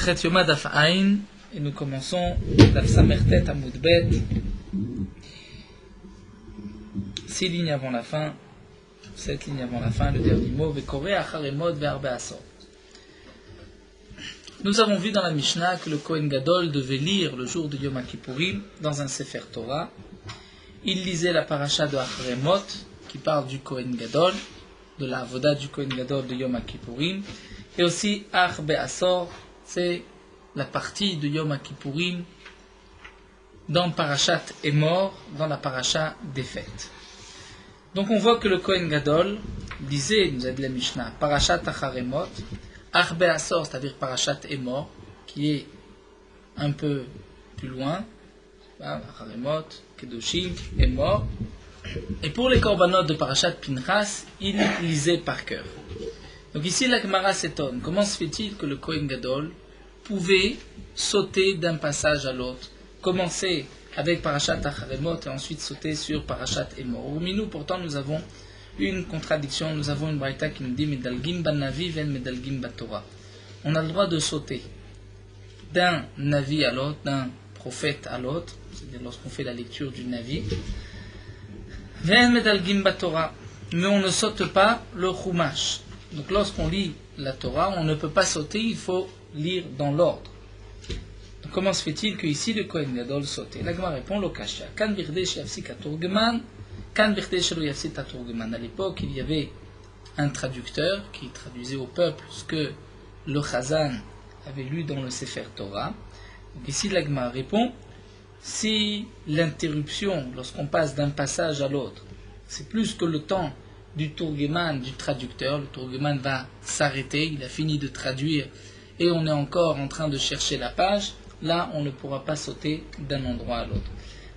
Masechet Yoma Daf Ain, et nous commençons Daf Samertet Amud Bet, 6 lignes avant la fin, 7 lignes avant la fin, le dernier mot, Vekore Acharemot Ve'arbe Asor. Nous avons vu dans la Mishnah que le Kohen Gadol devait lire le jour de Yom Kippourim dans un Sefer Torah. Il lisait la paracha de Acharemot, qui parle du Kohen Gadol, de la avoda du Kohen Gadol de Yom Kippourim, et aussi Arbe Asor, c'est la partie de Yom Kippourim dans Parashat Emor, dans la paracha des fêtes. Donc on voit que le Kohen Gadol disait, nous a dit la Mishnah, Parashat Acharemot, Arbe Asor, c'est-à-dire Parashat Emor, qui est un peu plus loin, Acharemot, Kedoshim, Emor. Et pour les korbanot de Parashat Pinchas, il lisait par cœur. Donc ici la Gemara s'étonne. Comment se fait-il que le Kohen Gadol pouvait sauter d'un passage à l'autre, commencer avec Parashat Acharemot et ensuite sauter sur Parashat Emor? Au milieu, pourtant, nous avons une contradiction. Nous avons une braïta qui nous dit Medalgim ban Navi ven Medalgim bat Torah. On a le droit de sauter d'un Navi à l'autre, d'un prophète à l'autre, c'est-à-dire lorsqu'on fait la lecture du Navi. Ven Medalgim bat Torah. Mais on ne saute pas le Chumash. Donc lorsqu'on lit la Torah, on ne peut pas sauter, il faut lire dans l'ordre. Donc comment se fait-il que ici le Kohen Gadol sautait? La Gemara répond Lokashia. Kan birde sheyafsik aturgeman, kan birde shelo yafsik aturgeman. À l'époque, il y avait un traducteur qui traduisait au peuple ce que le Chazan avait lu dans le Sefer Torah. Donc ici la Gemara répond si l'interruption, lorsqu'on passe d'un passage à l'autre, c'est plus que le temps du Turgeman, du traducteur, le Turgeman va s'arrêter, il a fini de traduire et on est encore en train de chercher la page, là on ne pourra pas sauter d'un endroit à l'autre.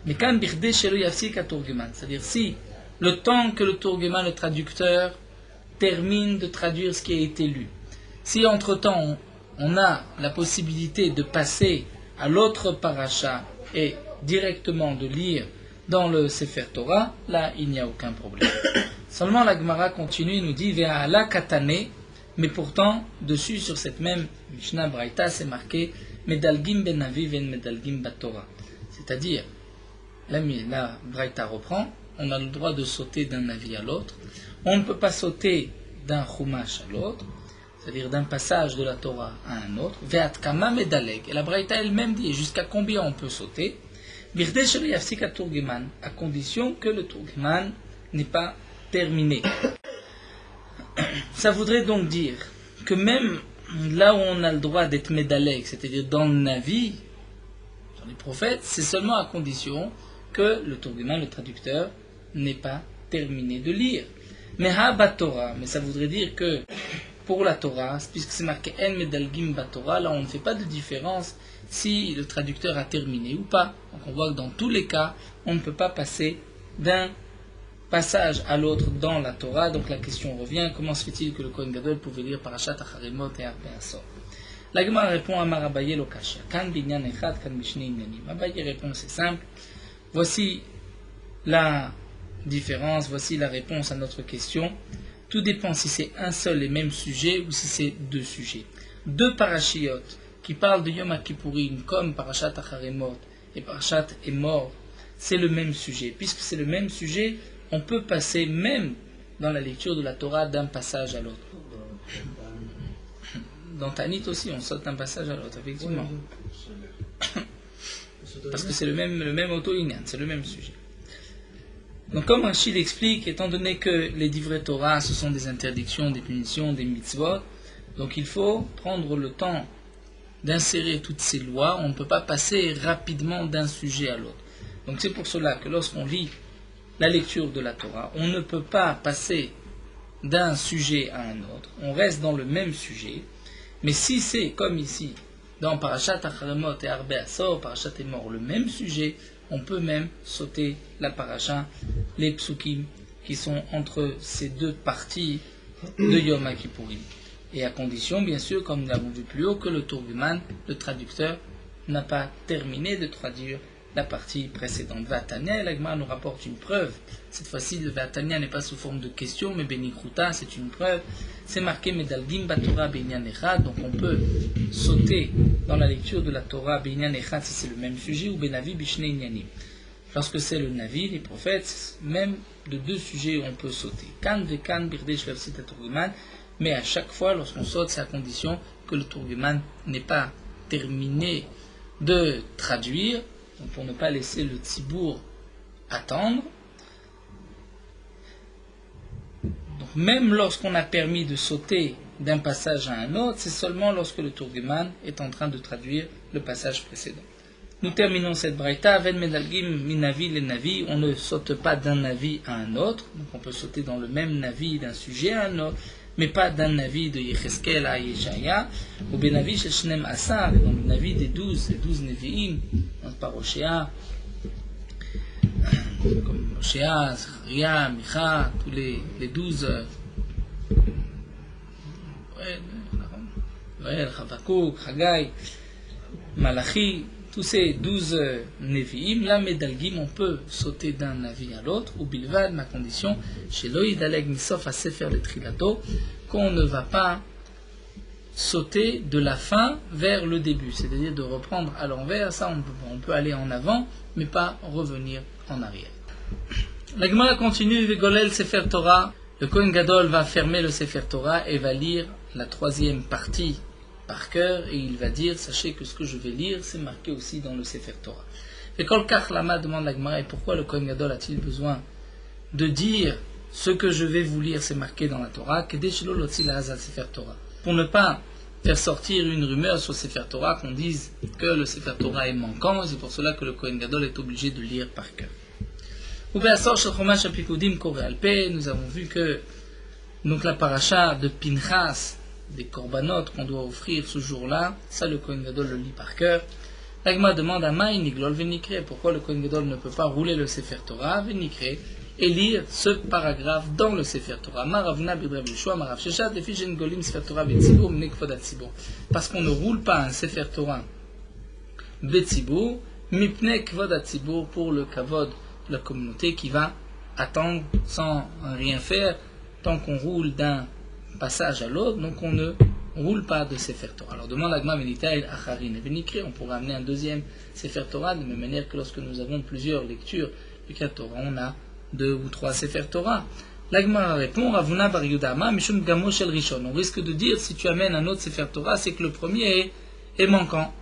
Mais quand birde shelo yafsik aturgeman, c'est-à-dire si le temps que le Turgeman, le traducteur, termine de traduire ce qui a été lu, si entre-temps on a la possibilité de passer à l'autre paracha et directement de lire dans le Sefer Torah, là il n'y a aucun problème. Seulement la Gemara continue et nous dit Ve'ala katane, mais pourtant dessus sur cette même Mishnah Braïta c'est marqué Medalgim ben Navi ven Medalgim bat Torah. C'est-à-dire, la Braïta reprend, on a le droit de sauter d'un Navi à l'autre, on ne peut pas sauter d'un Chumash à l'autre, c'est-à-dire d'un passage de la Torah à un autre. Ve'at kama medaleg, et la Braïta elle-même dit jusqu'à combien on peut sauter. Birde shelo yafsik aturgeman, à condition que le Turgeman n'est pas terminé. Ça voudrait donc dire que même là où on a le droit d'être médaleg, c'est-à-dire dans le Navi, dans les prophètes, c'est seulement à condition que le Turgeman, le traducteur, n'ait pas terminé de lire. Mais Torah, mais ça voudrait dire que pour la Torah, puisque c'est marqué En Medalgim bat Torah, là on ne fait pas de différence si le traducteur a terminé ou pas. Donc on voit que dans tous les cas, on ne peut pas passer d'un passage à l'autre dans la Torah. Donc la question revient, comment se fait-il que le Kohen Gadol pouvait lire Parashat Acharemot et Arbe Asor? La Gemara répond à Marabaye Lokashia. Kan binyan echad, kan bishne inyanim. Abaye répond, c'est simple. Voici la différence, voici la réponse à notre question. Tout dépend si c'est un seul et même sujet ou si c'est deux sujets. Deux parashiot qui parlent de Yom Kippourim comme Parashat Acharemot et Parashat Emor, c'est le même sujet. Puisque c'est le même sujet, on peut passer même dans la lecture de la Torah d'un passage à l'autre. Dans Tanit aussi, on saute d'un passage à l'autre, effectivement. Parce que c'est le même auto-inyan, c'est le même sujet. Donc comme Rachid explique, étant donné que les divrei Torah, ce sont des interdictions, des punitions, des mitzvot, donc il faut prendre le temps d'insérer toutes ces lois, on ne peut pas passer rapidement d'un sujet à l'autre. Donc c'est pour cela que lorsqu'on lit la lecture de la Torah, on ne peut pas passer d'un sujet à un autre, on reste dans le même sujet, mais si c'est comme ici, dans Parashat Acharemot et Arbe Asor, Parashat Emor, le même sujet, on peut même sauter la paracha, les psukim qui sont entre ces deux parties de Yom Kippourim. Et à condition, bien sûr, comme nous l'avons vu plus haut, que le Turgeman, le traducteur, n'a pas terminé de traduire la partie précédente. Vatania, la Gemara nous rapporte une preuve. Cette fois-ci, le Vatania n'est pas sous forme de question, mais Benikruta, c'est une preuve. C'est marqué Medalgim Batora Beinyan Echad, donc on peut sauter dans la lecture de la Torah Beinyan Echad si c'est le même sujet, ou Benavi Bishne Inyanim. Lorsque c'est le Navi, les prophètes, même de deux sujets on peut sauter. Kan Vekan Birdesh Lavsit Turguman, mais à chaque fois, lorsqu'on saute, c'est à condition que le Turguman n'ait pas terminé de traduire, donc pour ne pas laisser le Tzibour attendre. Donc même lorsqu'on a permis de sauter d'un passage à un autre, c'est seulement lorsque le Turguman est en train de traduire le passage précédent. Nous terminons cette braïta, Ven Medalgim Minavi le Navi, on ne saute pas d'un Navi à un autre, donc on peut sauter dans le même Navi d'un sujet à un autre, mais pas d'un Navi de Yecheskel à Yeshaya, ou Benavi Shel Shnem Asar, dans le Navi des 12 Nevi'im, par Oshéa, comme Oshéa, Zacharia, Micha, tous les 12, Chavakuk, Chagai, Malachi, tous ces 12 Nevi'im, la Medalgim, on peut sauter d'un Navi à l'autre, ou Bilvad, ma condition, chez Loïdaleg Misof à Sefer le Trilato, qu'on ne va pas sauter de la fin vers le début, c'est-à-dire de reprendre à l'envers, ça on peut aller en avant, mais pas revenir en arrière. La Gemara continue, Vegolel Sefer Torah, le Kohen Gadol va fermer le Sefer Torah et va lire la troisième partie par cœur, et il va dire, sachez que ce que je vais lire, c'est marqué aussi dans le Sefer Torah. Et Kol Kach Lama demande la Gemara, et pourquoi le Kohen Gadol a-t-il besoin de dire ce que je vais vous lire, c'est marqué dans la Torah, pour ne pas faire sortir une rumeur sur le Sefer Torah, qu'on dise que le Sefer Torah est manquant, et c'est pour cela que le Kohen Gadol est obligé de lire par cœur. Nous avons vu que donc la paracha de Pinchas, des corbanotes qu'on doit offrir ce jour-là, ça le Kohen Gadol le lit par cœur. L'Agma demande à Maï Niglol Venikre, pourquoi le Kohen Gadol ne peut pas rouler le Sefer Torah, Venikre, et lire ce paragraphe dans le Sefer Torah. Maravna Bidrav Yeshua, Marav Sheshat, Defijen Golim Sefer Torah Betzibur, Mnekvod Atzibur. Parce qu'on ne roule pas un Sefer Torah Betzibur, Mipne Kvod Atzibur, pour le Kavod de la communauté qui va attendre sans rien faire tant qu'on roule d'un passage à l'autre, donc on ne roule pas de Sefer Torah. Alors demande l'Agma Menitaïl Acharin et Venikre, on pourra amener un deuxième Sefer Torah, de même manière que lorsque nous avons plusieurs lectures du Torah, on a 2 ou 3 Sefer Torah. L'Agma répond, Ravuna Bar Yudama, Mishum Gamo Shel Rishon. On risque de dire, si tu amènes un autre Sefer Torah, c'est que le premier est manquant.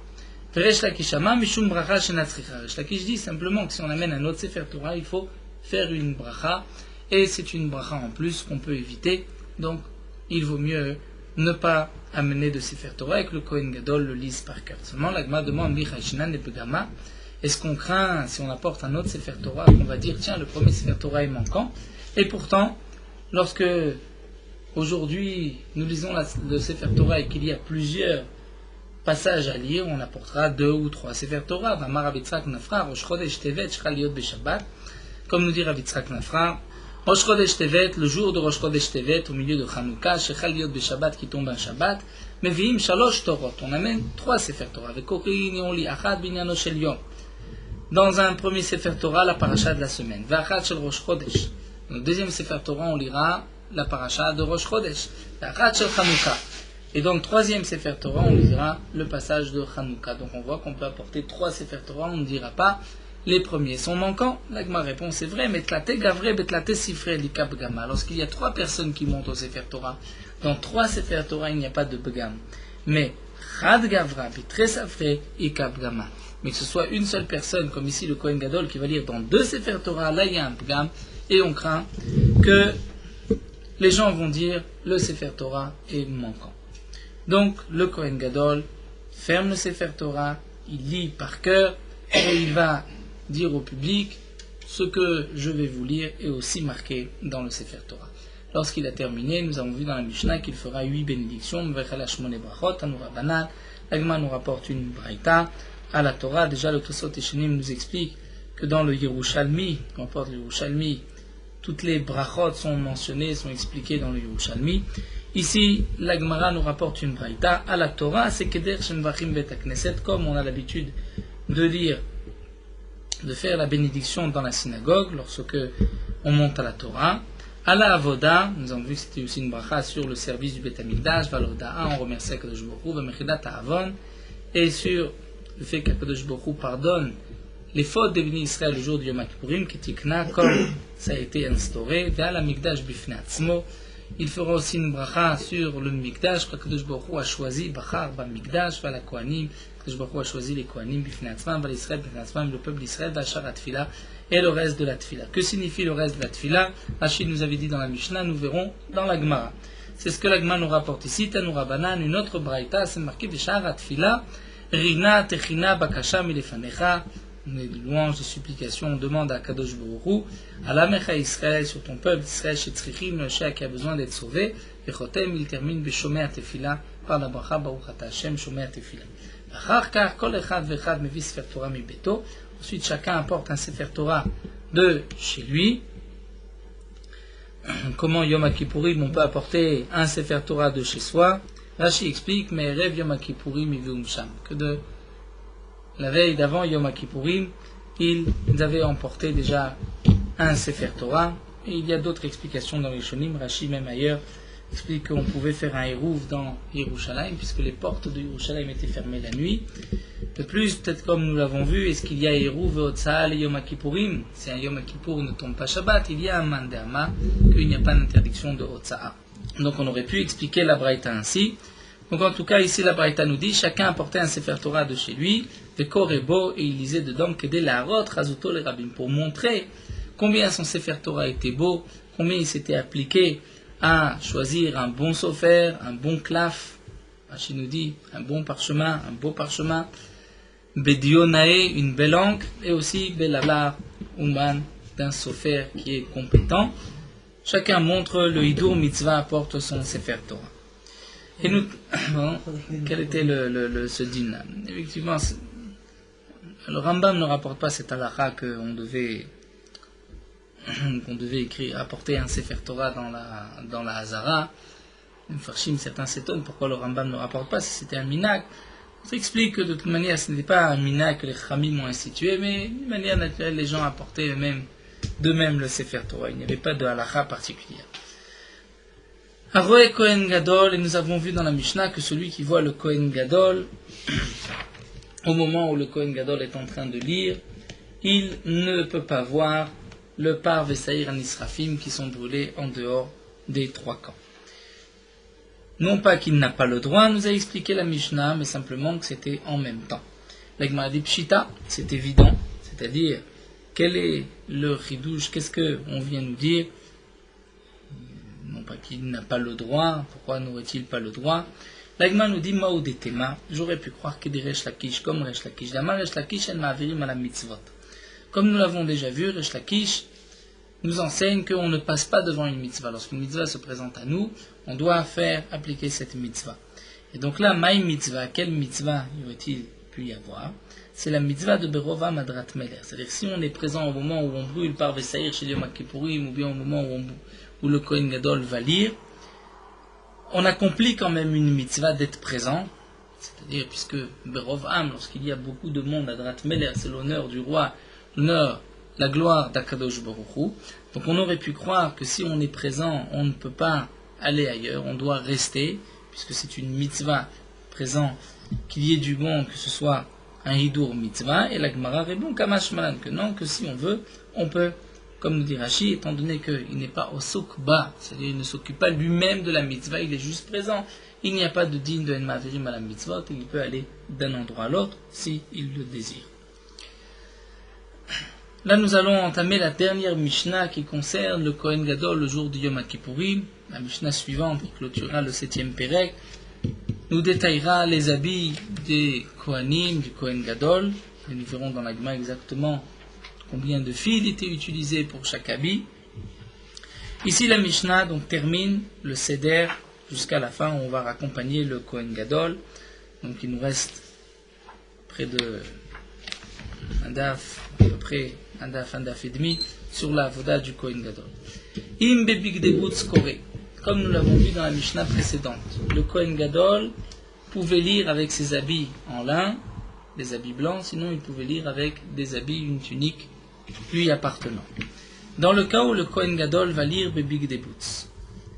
Resh Lakishama, Mishum Bracha Shenatzricha. Resh Lakish dit simplement que si on amène un autre Sefer Torah, il faut faire une bracha, et c'est une bracha en plus qu'on peut éviter, donc il vaut mieux ne pas amener de Sefer Torah et que le Kohen Gadol le lise par cœur. Seulement, l'Agma demande, est-ce qu'on craint, si on apporte un autre Sefer Torah, qu'on va dire, tiens, le premier Sefer Torah est manquant, et pourtant, lorsque aujourd'hui nous lisons le Sefer Torah et qu'il y a plusieurs passages à lire, on apportera 2 ou 3 Sefer Torah, comme nous dit Rav Yitzhak Nafra, Rosh Chodesh Tevet, le jour de Rosh Chodesh Tevet, au milieu de Hanouka, Shechal Yod Beshabbat, qui tombe un Shabbat, Meviim Shalosh Torot, on amène 3 Sefer Torah, avec Korin Yoli Achad Binyano Shel Yom. Dans un premier Sefer Torah, la paracha de la semaine, Vachad Shel Rosh Chodesh. Dans le deuxième Sefer Torah, on lira la paracha de Rosh Chodesh, Vachad Shel Hanouka. Et dans le troisième Sefer Torah, on lira le passage de Hanouka. Donc on voit qu'on peut apporter 3 Sefer Torah, on ne dira pas les premiers sont manquants. L'Agma répond, c'est vrai, mais tlate gavre betlate sifre likab gama. Lorsqu'il y a 3 personnes qui montent au Sefer Torah, dans 3 Sefer Torah, il n'y a pas de begam. Mais chad gavra bitre safre ikab gama. Mais que ce soit une seule personne, comme ici le Kohen Gadol, qui va lire dans 2 Sefer Torah, là il y a un begam, et on craint que les gens vont dire le Sefer Torah est manquant. Donc le Kohen Gadol ferme le Sefer Torah, il lit par cœur, et il va dire au public, ce que je vais vous lire est aussi marqué dans le Sefer Torah. Lorsqu'il a terminé, nous avons vu dans la Mishnah qu'il fera 8 bénédictions. L'Agma nous rapporte une braïta à la Torah. Déjà, le Tosot Eshenim nous explique que dans le Yerushalmi, qu'emporte le Yerushalmi, toutes les brachot sont mentionnées, sont expliquées dans le Yerushalmi. Ici, l'Agmara nous rapporte une braïta à la Torah, c'est Keder Shenvachim Bet HaKnesset, comme on a l'habitude de lire de faire la bénédiction dans la synagogue lorsque on monte à la Torah. À la Avoda, nous avons vu que c'était aussi une bracha sur le service du Beth Amikdash, Valoda'a, on remercie Akadosh Baruch Hu, Vamechidat Ha'avon, et sur le fait qu'Akadosh Baruch Hu pardonne les fautes des bénis Israël le jour du Yom Kippourim, qui tikna, comme ça a été instauré, Ve'al Amikdash Bifnei Atzmo. Il fera aussi une bracha sur le Mikdash, qu'Akadosh Baruch Hu a choisi, Bachar, Bamikdash, Vala Kohanim, qu'Akadosh Baruch Hu a choisi les Kohanim, Bifnei Atzmam, Val Israël, Bifnei Atzmam, le peuple d'Israël, Vachar Atfila, et le reste de la Tfila. Que signifie le reste de la Tfila? Rachid nous avait dit dans la Mishnah, nous verrons dans la Gemara. C'est ce que la Gemara nous rapporte ici, Tanoura Banan, une autre braïta, c'est marqué Vachar Atfila, Rina, Techina, Bakasha, Milefanecha. Les louanges, les supplications, on demande à Kadosh Baruch Hu, à la Mecha Israël, sur ton peuple Israël, chez Tzrichim, le Shea qui a besoin d'être sauvé, et Chotem, il termine Beshomea Tefila, par la bracha Baruch Ata Hashem, Shomea Tefila. Achar Kol Echad Vechad Mevi Sefer Torah Mi Beto. Ensuite, chacun apporte un Sefer Torah de chez lui. Comment Yom Kippourim, on peut apporter un Sefer Torah de chez soi? Rashi explique, mais Rev Yom Kippourim Ivium Sham, que de la veille d'avant Yom Kippourim, ils avaient emporté déjà un Sefer Torah, et il y a d'autres explications dans les Shonim. Rashi, même ailleurs, explique qu'on pouvait faire un Hérouv dans Yerushalayim, puisque les portes de Yerushalayim étaient fermées la nuit. De plus, peut-être comme nous l'avons vu, est-ce qu'il y a Hérouv et Otsaha et Yom Kippourim? Si un Yom Kippour ne tombe pas Shabbat, il y a un Mandéama, qu'il n'y a pas d'interdiction de Otsaha. Donc on aurait pu expliquer la Braïta ainsi. Donc en tout cas, ici la Braïta nous dit, chacun apportait un Sefer Torah de chez lui, de Korebo, et il lisait dedans que dès la Harot, Razuto les Rabbim, pour montrer combien son Sefer Torah était beau, combien il s'était appliqué à choisir un bon sofer, un bon claf, Rashi nous dit, un bon parchemin, un beau parchemin, Bedionae, une belle encre, et aussi Belalar, Ouman, d'un sofer qui est compétent. Chacun montre le Hidur Mitzvah apporte son Sefer Torah. Et nous, bon, quel était ce din-là? Effectivement, le Rambam ne rapporte pas cette halakha qu'on devait écrire, apporter un Sefer Torah dans la Hazara. Les Farshim, certains s'étonnent pourquoi le Rambam ne rapporte pas, si c'était un minag. On s'explique que de toute manière, ce n'était pas un minag que les Khamim ont institué, mais d'une manière naturelle, les gens apportaient d'eux-mêmes le Sefer Torah. Il n'y avait pas de halakha particulière. Aroé Kohen Gadol, et nous avons vu dans la Mishnah que celui qui voit le Kohen Gadol, au moment où le Kohen Gadol est en train de lire, il ne peut pas voir le Par Vesaïr Anisrafim qui sont brûlés en dehors des trois camps. Non pas qu'il n'a pas le droit, nous a expliqué la Mishnah, mais simplement que c'était en même temps. La Gemara dit Pshita, c'est évident, c'est-à-dire, quel est le chidouche, qu'est-ce qu'on vient nous dire? Non pas qu'il n'a pas le droit, pourquoi n'aurait-il pas le droit? L'Agma nous dit Maoudetema, j'aurais pu croire que des Resh Lakish comme Resh Lakish. D'Amar Resh Lakish en ma'avirim à la mitzvot. Comme nous l'avons déjà vu, Resh Lakish nous enseigne qu'on ne passe pas devant une mitzvah. Lorsqu'une mitzvah se présente à nous, on doit faire appliquer cette mitzvah. Et donc là, Maï mitzvah, quelle mitzvah y aurait-il pu y avoir? C'est la mitzvah de Berova Madrat Meler. C'est-à-dire si on est présent au moment où on brûle par Vesaïr chez Yom Kippourim, ou bien au moment où le Kohen Gadol va lire, on accomplit quand même une mitzvah d'être présent, c'est-à-dire puisque Berov Am, lorsqu'il y a beaucoup de monde à Drat Meler, c'est l'honneur du roi, l'honneur, la gloire d'Akadosh Baruch Hu. Donc on aurait pu croire que si on est présent, on ne peut pas aller ailleurs, on doit rester, puisque c'est une mitzvah présent, qu'il y ait du bon, que ce soit un hidur mitzvah, et la Gemara répond Kamash Malan, que non, que si on veut, on peut. Comme nous dit Rashi, étant donné qu'il n'est pas au sokba, c'est-à-dire il ne s'occupe pas lui-même de la mitzvah, il est juste présent. Il n'y a pas de din de enmavirim à la mitzvah, il peut aller d'un endroit à l'autre si il le désire. Là, nous allons entamer la dernière Mishnah qui concerne le Kohen Gadol le jour du Yom Kippourim. La Mishnah suivante, qui clôturera le 7e Pérec, nous détaillera les habits des Kohanim, du Kohen Gadol. Et nous verrons dans la Gemara exactement combien de fils étaient utilisés pour chaque habit. Ici, la Mishnah donc, termine le Seder jusqu'à la fin où on va raccompagner le Kohen Gadol. Donc il nous reste près de un daf, à peu près un daf et demi sur la voda du Kohen Gadol. Im bebigdebutz kore, comme nous l'avons vu dans la Mishnah précédente. Le Kohen Gadol pouvait lire avec ses habits en lin des habits blancs, sinon il pouvait lire avec des habits, une tunique lui appartenant. Dans le cas où le Kohen Gadol va lire Bebig des Boots,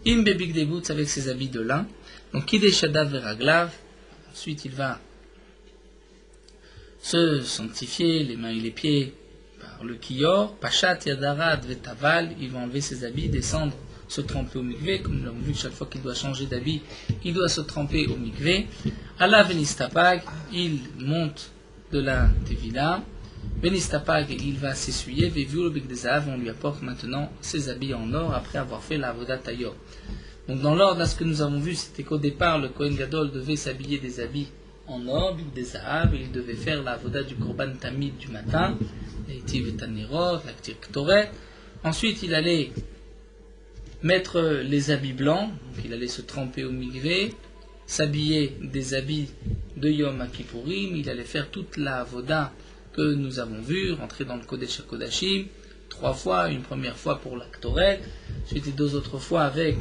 Im Bebig des Boots avec ses habits de lin, donc Kidesh Shadav Veraglav, ensuite il va se sanctifier les mains et les pieds par le Kiyor, Pachat Yadarad Vetaval, il va enlever ses habits, descendre, se tremper au mikvé, comme nous l'avons vu, chaque fois qu'il doit changer d'habit, il doit se tremper au mikvé. Allah Venistapag, il monte de la Tevila, Venistapag, il va s'essuyer, Veviul Begdezav, on lui apporte maintenant ses habits en or après avoir fait la Avodat Tayor. Donc dans l'ordre, là, ce que nous avons vu, c'était qu'au départ, le Kohen Gadol devait s'habiller des habits en or, des Zahav, il devait faire la Avodah du Korban Tamid du matin, l'Eitiv et Tanirot, l'Aktir Ktoret. Ensuite, il allait mettre les habits blancs, donc il allait se tremper au mikvé, s'habiller des habits de Yom Kippourim, il allait faire toute la Avodah que nous avons vue, rentrer dans le Kodesh HaKodashim, 3 fois, une première fois pour l'Aktoret, ensuite 2 autres fois avec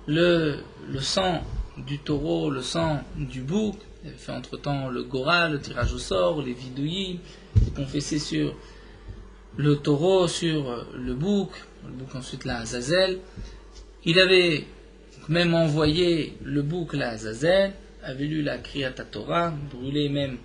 le sang du taureau, le sang du bouc, il avait fait entre-temps le Gora, le tirage au sort, les vidouillis, il confessait sur le taureau, sur le bouc ensuite la Azazel. Il avait même envoyé le bouc la Azazel, avait lu la Kriyat Torah, brûlé même,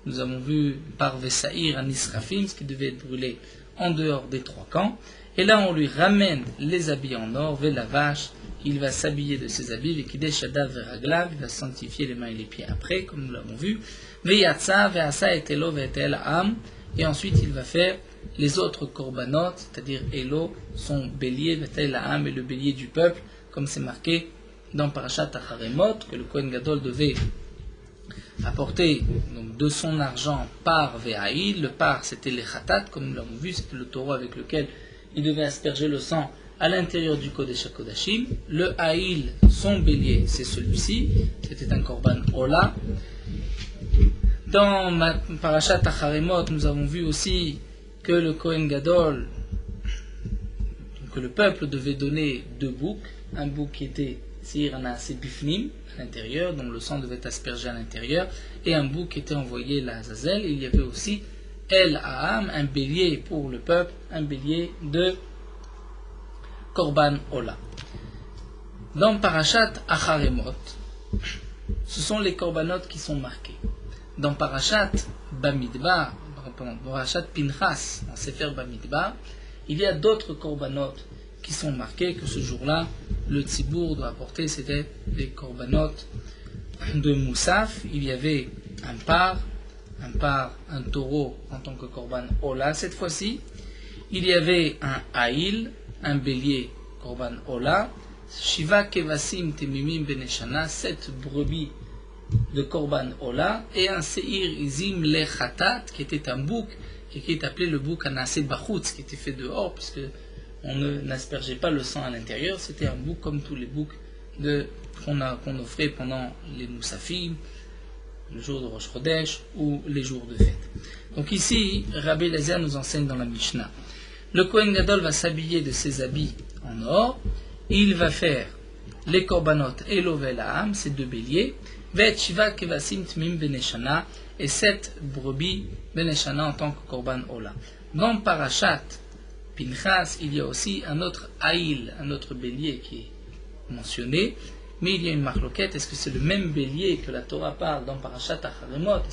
nous avons vu par Vesaïr en Israfim, ce qui devait être brûlé en dehors des 3 camps. Et là on lui ramène les habits en or, la vache, il va s'habiller de ses habits, le Kidesh Shadav Veraglav, il va sanctifier les mains et les pieds après, comme nous l'avons vu. Veyatsa, Veasa et Elo, Vetel Am, et ensuite il va faire les autres korbanot, c'est-à-dire Elo, son bélier, Vetel Am, et le bélier du peuple, comme c'est marqué dans Parashat Acharemot, que le Kohen Gadol devait apporter donc, de son argent par Ve'aïl. Le par c'était les Khatat, comme nous l'avons vu, c'était le taureau avec lequel il devait asperger le sang à l'intérieur du Kodesh HaKodashim. Le Haïl, son bélier, c'est celui-ci, c'était un korban Ola. Dans Parashat Acharemot, nous avons vu aussi que le Kohen Gadol, que le peuple devait donner 2 boucs, un bouc qui était Sir Anasé Bifnim, à l'intérieur, dont le sang devait être aspergé à l'intérieur, et un bouc qui était envoyé la Azazel. Il y avait aussi El Aham, un bélier pour le peuple, un bélier de Korban Ola. Dans Parashat Acharemot, ce sont les korbanot qui sont marqués. Dans Parashat Bamidbar, Parashat Pinchas, dans Sefer Bamidbar, il y a d'autres korbanot qui sont marqués que ce jour-là, le Tzibour doit apporter, c'était des korbanot de Moussaf. Il y avait un taureau en tant que korban Ola cette fois-ci. Il y avait un Haïl, un bélier korban Ola, Shiva Kevasim Temimim Beneshana, 7 brebis de korban Ola, et un Seir Izim Lechatat, qui était un bouc, et qui est appelé le bouc Anasé Bachutz, qui était fait dehors, puisque on n'aspergeait pas le sang à l'intérieur, c'était un bouc comme tous les boucs qu'on offrait pendant les Moussafim, le jour de Rosh Chodesh ou les jours de fête. Donc ici, Rabbi Eliezer nous enseigne dans la Mishnah. Le Kohen Gadol va s'habiller de ses habits en or, et il va faire les korbanot Elo Ve'La'am, ces 2 béliers, Ve'et Shiva Kevasim Tmim Beneshana, et 7 brebis Beneshana en tant que korban Ola. Dans Parashat Pinchas, il y a aussi un autre Haïl, un autre bélier qui est mentionné, mais il y a une marloquette. Est-ce que c'est le même bélier que la Torah parle dans Parashat Acharemot?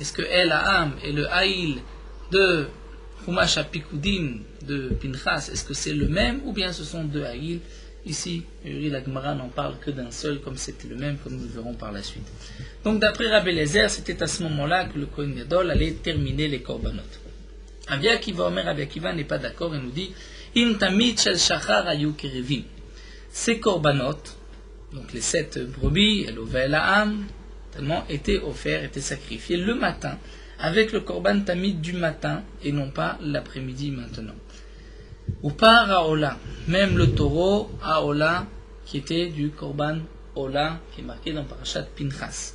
Est-ce que El Aham et le Haïl de Chumash HaPikudim de Pinchas, est-ce que c'est le même ou bien ce sont 2 Haïl? Ici, la Gemara n'en parle que d'un seul, comme c'était le même, comme nous le verrons par la suite. Donc d'après Rabbi Eliezer, c'était à ce moment-là que le Kohen Gadol allait terminer les korbanot. Rabbi Akiva Omer, Rabbi Akiva n'est pas d'accord et nous dit Im tamid shel shachar ayu kerevim. Ces korbanot, donc les 7 brebis, Elo Ve'La'am, tellement étaient offerts, étaient sacrifiés le matin, avec le korban tamid du matin et non pas l'après-midi maintenant. Ou par Aola, même le taureau Aola qui était du korban Ola qui est marqué dans Parashat Pinchas.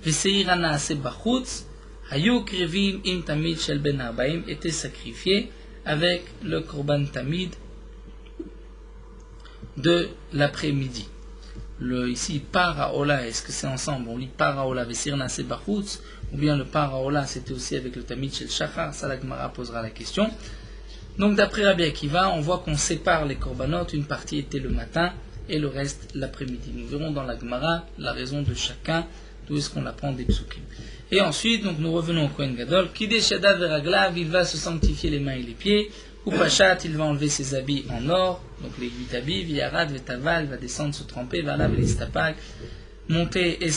Veseir Anasé Bachutz, Hayu Krivim Im Tamid Shel Ben Arbaim, était sacrifié avec le korban tamid de l'après-midi. ici, Paraola, est-ce que c'est ensemble? On lit Paraola, Vesir Nase Bachutz, ou bien le Paraola, c'était aussi avec le Tamid Shel Shachar, ça la Gemara posera la question. Donc d'après Rabbi Akiva, on voit qu'on sépare les korbanot, une partie était le matin et le reste l'après-midi. Nous verrons dans la Gemara la raison de chacun, d'où est-ce qu'on apprend des psukim. Et ensuite, donc nous revenons au Kohen Gadol, Kidesh Yadav Veraglav, il va se sanctifier les mains et les pieds, ou Pachat, il va enlever ses habits en or, donc les 8 habits, Viarad, Vetaval, va descendre se tremper, Valav, l'Istapag, monter et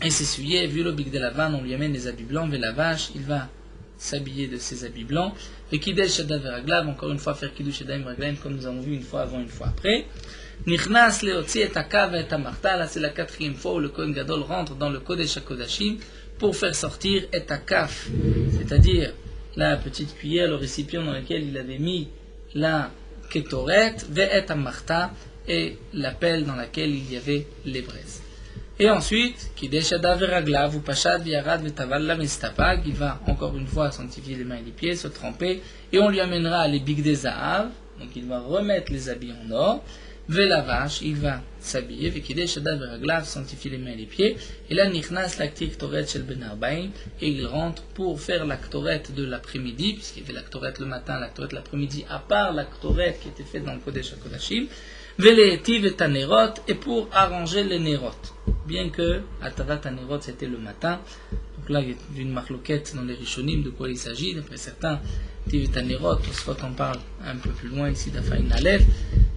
s'essuyer, Vulo Bigdelavan, on lui amène les habits blancs, Velavash, il va s'habiller de ses habits blancs, et Kidesh Yadav Veraglav, encore une fois faire Kiddush Yadayim Veraglaim, comme nous avons vu une fois avant, une fois après. Nichnas leotzi et akav et amarta, là c'est la 4e fois où le Kohen Gadol rentre dans le Kodesh HaKodashim pour faire sortir et akaf, c'est-à-dire la petite cuillère, le récipient dans lequel il avait mis la ketoret, ve et amarta, et la pelle dans laquelle il y avait les braises. Et ensuite, Kidesh Yadav Veraglav, ou Pachat, Viarad, Vetaval, la Mestapag, il va encore une fois sanctifier les mains et les pieds, se tremper, et on lui amènera les Bigdei Zahav, donc il va remettre les habits en or, Velavash, il va s'habiller, Kidesh Yadav Veraglav, sanctifier les mains et les pieds, et là, Nichnas l'aktir Ktoret Shel Ben Arbaim, et il rentre pour faire la Ktoret de l'après-midi, puisqu'il y avait la Ktoret le matin, la Ktoret l'après-midi, à part la Ktoret qui était faite dans le Kodesh HaKodashim, Veleetiv et Tanerot, et pour arranger les Nerot. Bien que Atavat Tanerot c'était le matin, donc là il y a une marloquette dans les Rishonim de quoi il s'agit, d'après certains, Tiv et Tanerot, Tosfot en parle un peu plus loin ici d'Afaïn Aleph,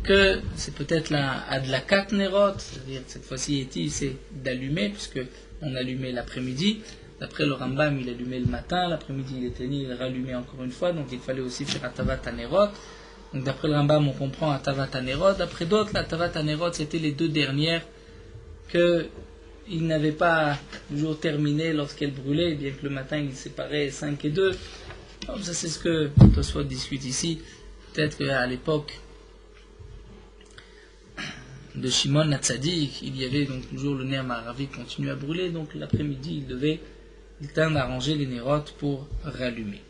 que c'est peut-être la Adlakat Nerot, c'est-à-dire cette fois-ci Etiv c'est d'allumer, puisque on allumait l'après-midi. D'après le Rambam, il allumait le matin, l'après-midi il éteignait, il rallumait encore une fois, donc il fallait aussi faire Atavat Tanerot. Donc d'après le Rambam, on comprend Atavat Tanerot. D'après d'autres, la Atavat Tanerot, c'était les 2 dernières qu'il n'avait pas toujours terminé lorsqu'elles brûlaient, bien que le matin il séparait 5 et 2. Donc ça c'est ce que Tosfot discute ici. Peut-être qu'à l'époque de Shimon Hatzadik, il y avait donc toujours le Ner Maravi qui continuait à brûler, donc l'après-midi il devait arranger les nérotes pour rallumer.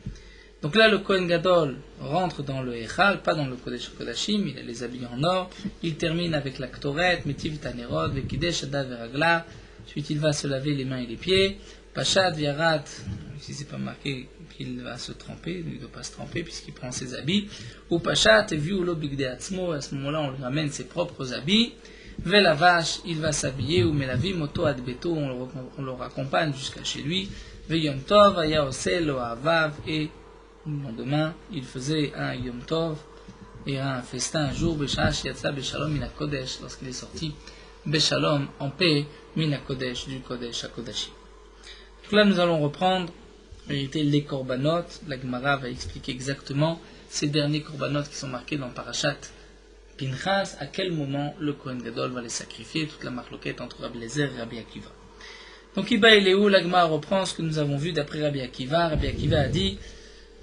Donc là, le Kohen Gadol rentre dans le Echal, pas dans le Kodesh HaKodashim, il a les habits en or, il termine avec la Ktoret, Metiv Tanerot, Vekidesh Yadav Veraglav, ensuite il va se laver les mains et les pieds, Pachat Viarat, ici c'est pas marqué qu'il va se tremper, il ne doit pas se tremper puisqu'il prend ses habits, ou Pachat Viulo Bigdei Atzmo, à ce moment-là on lui ramène ses propres habits, Velavash, il va s'habiller, ou Melavi Moto Adbeto, on le raccompagne jusqu'à chez lui, Veyom Tov, Aya Osel, Lo Avav, et le lendemain, il faisait un Yom Tov et un festin un jour, Beshash Yatsa Beshalom Mina Kodesh, lorsqu'il est sorti Beshalom en paix, Mina Kodesh, du Kodesh HaKodashim. Donc là, nous allons reprendre, en vérité, les korbanot. La Gemara va expliquer exactement ces derniers korbanot qui sont marqués dans Parashat Pinchas, à quel moment le Kohen Gadol va les sacrifier, toute la marloquette entre Rabbi Eliezer et Rabbi Akiva. Donc, Iba et Léou, la Gemara reprend ce que nous avons vu d'après Rabbi Akiva. Rabbi Akiva a dit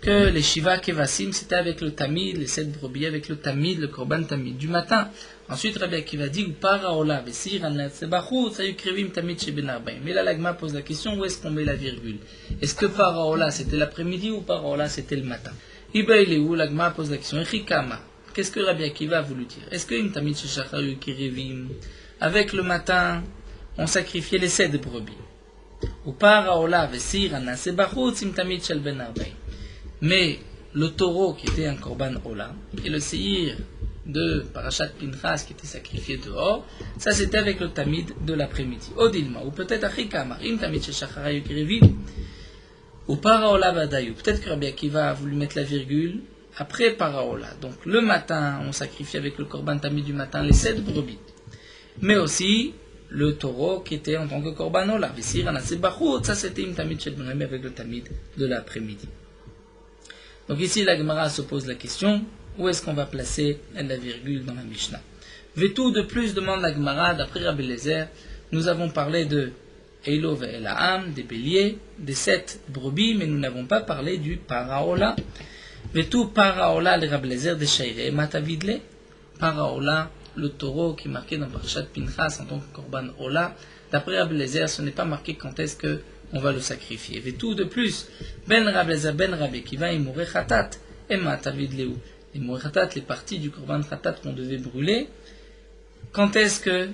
que les Shiva Kevasim, c'était avec le Tamid, les 7 brebis, avec le Tamid, le Korban Tamid, du matin. Ensuite, Rabbi Akiva dit, ou Paraola, Vesir, An-Natsebachut, Sayukrivim Tamid chez Ben Arbaim. Mais là, l'Agma pose la question, où est-ce qu'on met la virgule? Est-ce que Paraola, c'était l'après-midi, ou Paraola, c'était le matin? Iba il est où? L'Agma pose la question, Echikama. Qu'est-ce que Rabbi Akiva a voulu dire? Est-ce que Tamid chez Shachayukrivim, avec le matin, on sacrifiait les 7 brebis? Ou Paraola, Vesir, An-Natsebachut, Sim Tamid chez Ben Arbaim. Mais le taureau qui était un korban ola et le séhir de Parashat Pinchas qui était sacrifié dehors, ça c'était avec le tamid de l'après-midi. Odilma, ou peut-être Achikama, im tamid shechachara yukrivim, ou paraola badayu. Peut-être que Rabbi Akiva a voulu mettre la virgule après paraola. Donc le matin, on sacrifie avec le korban tamid du matin les 7 brebis. Mais aussi le taureau qui était en tant que korban ola. Vesir anasebachut, ça c'était im tamid shel benami avec le tamid de l'après-midi. Donc ici, la Gemara se pose la question, où est-ce qu'on va placer la virgule dans la Mishnah? Vetou de plus, demande la Gemara, d'après Rabbi Eliezer, nous avons parlé de Eilo ve'elaam, des béliers, des 7 brebis, mais nous n'avons pas parlé du paraola. Vetou paraola, le Rabbi Eliezer de Shaire, matavidle, paraola, le taureau qui est marqué dans Parashat Pinchas en tant que korban ola. D'après Rabbi Eliezer, ce n'est pas marqué quand est-ce que on va le sacrifier. Et tout de plus, ben Rabbi Eliezer, ben Rabbi Akiva, imuré chatat, et matavid leu. Les muré chatat, les parties du korban chatat qu'on devait brûler, Quand est-ce que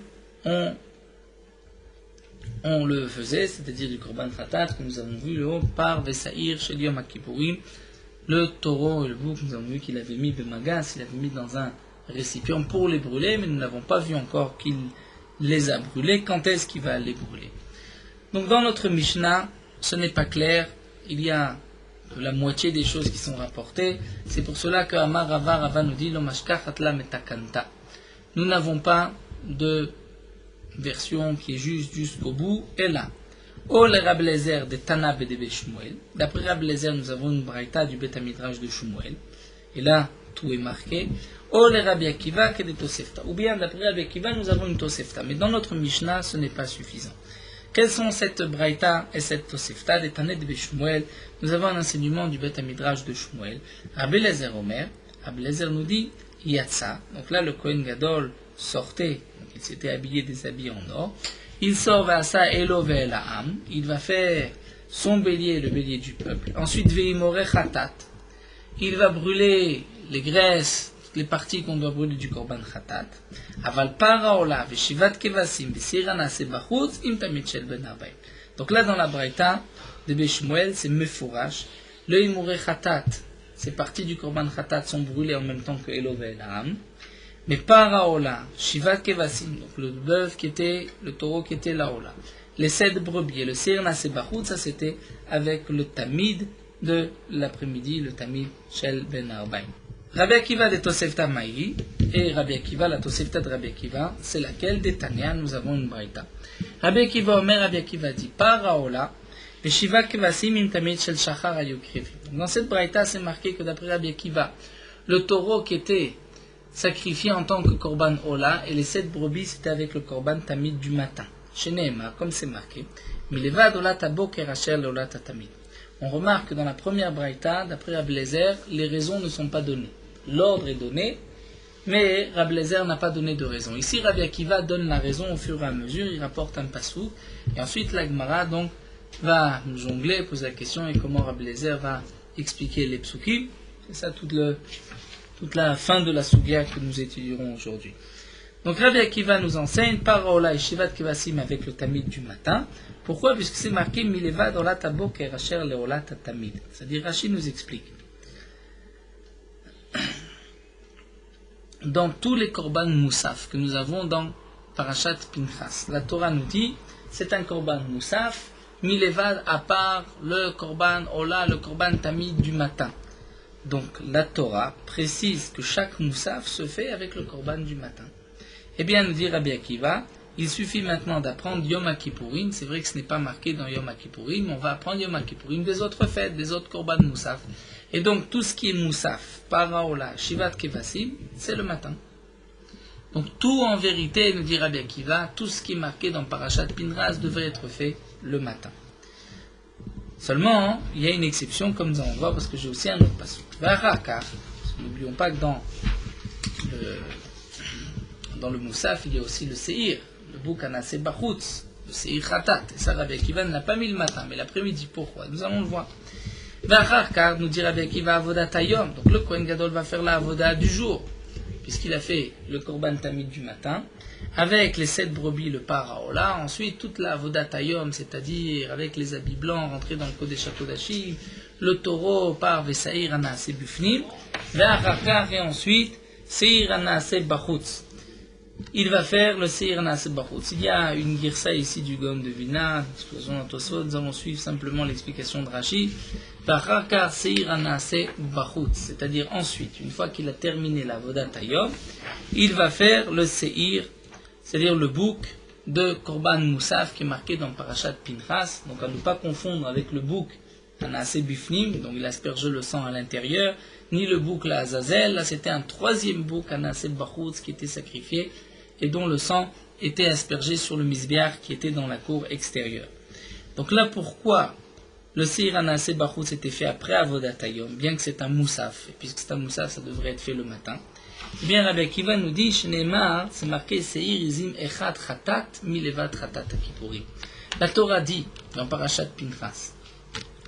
on le faisait, c'est-à-dire du Korban Khatat, que nous avons vu le haut, par Vesaïr, Shel Yom HaKippurim, le taureau et le bouc, nous avons vu qu'il avait mis Bemagas, il avait mis dans un récipient pour les brûler, mais nous n'avons pas vu encore qu'il les a brûlés. Quand est-ce qu'il va les brûler? Donc dans notre Mishnah, ce n'est pas clair, il y a la moitié des choses qui sont rapportées. C'est pour cela que Amar Rava nous dit Lomashkachatla metakanta. Nous n'avons pas de version qui est juste jusqu'au bout. Et là, O le Rabbi Eliezer de Tanab et de Shmuel. D'après Rabbi Eliezer, nous avons une braïta du Bet Midrash de Shmuel. Et là, tout est marqué. O le Rabbi Akiva que de Tosefta. Ou bien d'après Rabbi Akiva, nous avons une Tosefta. Mais dans notre Mishnah, ce n'est pas suffisant. Quelles sont cette braïta et cette Tosefta de Tanab de Shmuel? Nous avons un enseignement du Bet Midrash de Shmuel. Rabbi Eliezer Omer. Rabbi Eliezer nous dit Yatsa. Donc là, le Kohen Gadol sortait. Il s'était habillé des habits en or. Il sort vers ça, Elo ve'ela'am. Il va faire son bélier, le bélier du peuple. Ensuite, ve'imore chatat. Il va brûler les graisses, les parties qu'on doit brûler du korban chatat. Aval paraola ve'shivat kevasim ve'sirana sebachutz im tamid shel ben arbaim. Donc là, dans la braïta de Beshmuel, c'est mefourash. Le imore chatat, ces parties du korban chatat sont brûlées en même temps que Elo ve'ela'am. Mais paraola, shivat kevasim, donc le bœuf qui était, le taureau qui était là-haut-là. Les 7 brebis, le sirna sebachut, ça c'était avec le tamid de l'après-midi, le tamid shel ben arbaim. Rabbi Akiva de Tosefta Maïli, et Rabbi Akiva, la Tosefta de Rabbi Akiva, c'est laquelle des Tanya, nous avons une braïta. Rabbi Akiva Omer, Rabbi Akiva dit, paraola, et shivat kevasim im tamid shel shachar ayukrivi. Dans cette braïta, c'est marqué que d'après Rabbi Akiva, le taureau qui était sacrifié en tant que korban ola, et les 7 brebis c'était avec le korban tamid du matin. Chez Nehemar, comme c'est marqué, milevad olat aboker asher leolat tamid. On remarque que dans la première braïta, d'après Rabbi Eliezer, les raisons ne sont pas données. L'ordre est donné, mais Rabbi Eliezer n'a pas donné de raison. Ici, Rabbi Akiva donne la raison au fur et à mesure, il rapporte un passou, et ensuite la Gemara donc va jongler, poser la question, et comment Rabbi Eliezer va expliquer les psukim. C'est ça toute la fin de la sugya que nous étudierons aujourd'hui. Donc Rabbi Akiva nous enseigne Paraola et Shivat Kevasim avec le tamid du matin. Pourquoi? Puisque c'est marqué Milevad Olat Aboker Asher Leolat Tamid. C'est-à-dire Rashi nous explique. Dans tous les korban moussaf que nous avons dans Parashat Pinchas, la Torah nous dit c'est un korban moussaf, Milevad à part le korban Ola, le korban tamid du matin. Donc la Torah précise que chaque moussaf se fait avec le korban du matin. Eh bien, nous dit Rabbi Akiva, il suffit maintenant d'apprendre Yom HaKippurim. C'est vrai que ce n'est pas marqué dans Yom HaKippurim, on va apprendre Yom HaKippurim des autres fêtes, des autres korban moussaf. Et donc tout ce qui est moussaf, paraola, shivat kevasim, c'est le matin. Donc tout en vérité, nous dit Rabbi Akiva, tout ce qui est marqué dans Parashat Pinchas devrait être fait le matin. Seulement, il y a une exception, comme nous allons voir, parce que j'ai aussi un autre passage. Car n'oublions pas que dans le Moussaf, il y a aussi le Seir, le bouc Anase Bachutz, le Seir Khatat. Et ça, Rabbi Akiva ne l'a pas mis le matin, mais l'après-midi. Pourquoi? Nous allons le voir. Car nous dit Rabbi Akiva Avodat Hayom. Donc le Kohen Gadol va faire la Avoda du jour, puisqu'il a fait le Korban Tamid du matin, avec les 7 brebis, le paraola, ensuite toute la Avodat Hayom, c'est-à-dire avec les habits blancs rentrés dans le Kodesh HaKodashim, le taureau par Vesaïr Anase Bufnim, et ensuite Seir Anase Bachutz. Il va faire le Seir Anase Bachutz. Il y a une girsa ici du Gaon de Vilna, nous allons suivre simplement l'explication de Rashi. Bachakar Seir Anase Bachutz, c'est-à-dire ensuite, une fois qu'il a terminé la Avodat Hayom, il va faire le Seir, c'est-à-dire le bouc de Korban Moussaf qui est marqué dans Parashat Pinchas, donc à ne pas confondre avec le bouc Anase Bifnim, donc il asperge le sang à l'intérieur, ni le bouc la Azazel, là c'était un 3e bouc Anase Bachutz qui était sacrifié et dont le sang était aspergé sur le misbiar qui était dans la cour extérieure. Donc là pourquoi le Seir Anase Bachutz était fait après Avodat Hayom, bien que c'est un Moussaf, et puisque c'est un Moussaf ça devrait être fait le matin. Eh bien, Rabbi Akiva nous dit, Shneimar, c'est marqué Seir Izim Echad Chatat Milevad Chatat HaKippurim. La Torah dit, dans Parashat Pinchas,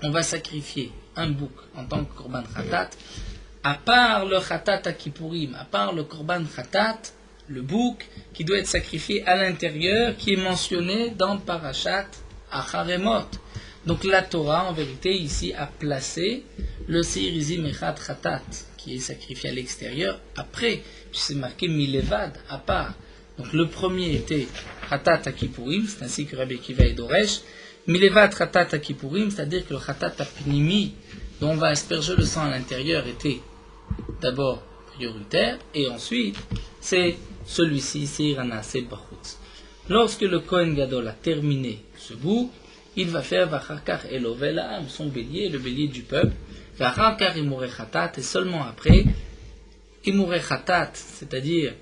on va sacrifier un bouc en tant que Korban Chatat, à part le Chatat HaKippurim, à part le Korban Chatat, le bouc qui doit être sacrifié à l'intérieur, qui est mentionné dans Parashat Acharemot. Donc la Torah, en vérité, ici, a placé le Seir Izim Echad Chatat, qui est sacrifié à l'extérieur, après, puis c'est marqué Milevad, à part. Donc le premier était Chatat Akipurim, c'est ainsi que Rabbi Akiva et Doresh. Milevad Chatat Akipurim, c'est-à-dire que le Chatat Apnimi, dont on va asperger le sang à l'intérieur, était d'abord prioritaire, et ensuite, c'est celui-ci, Seir Anaseh Bachutz. Lorsque le Kohen Gadol a terminé ce bouc, il va faire Vacharkar Elovela, son bélier, le bélier du peuple, Vacharkar Imurei Chatat, et seulement après, Imurei Chatat, c'est-à-dire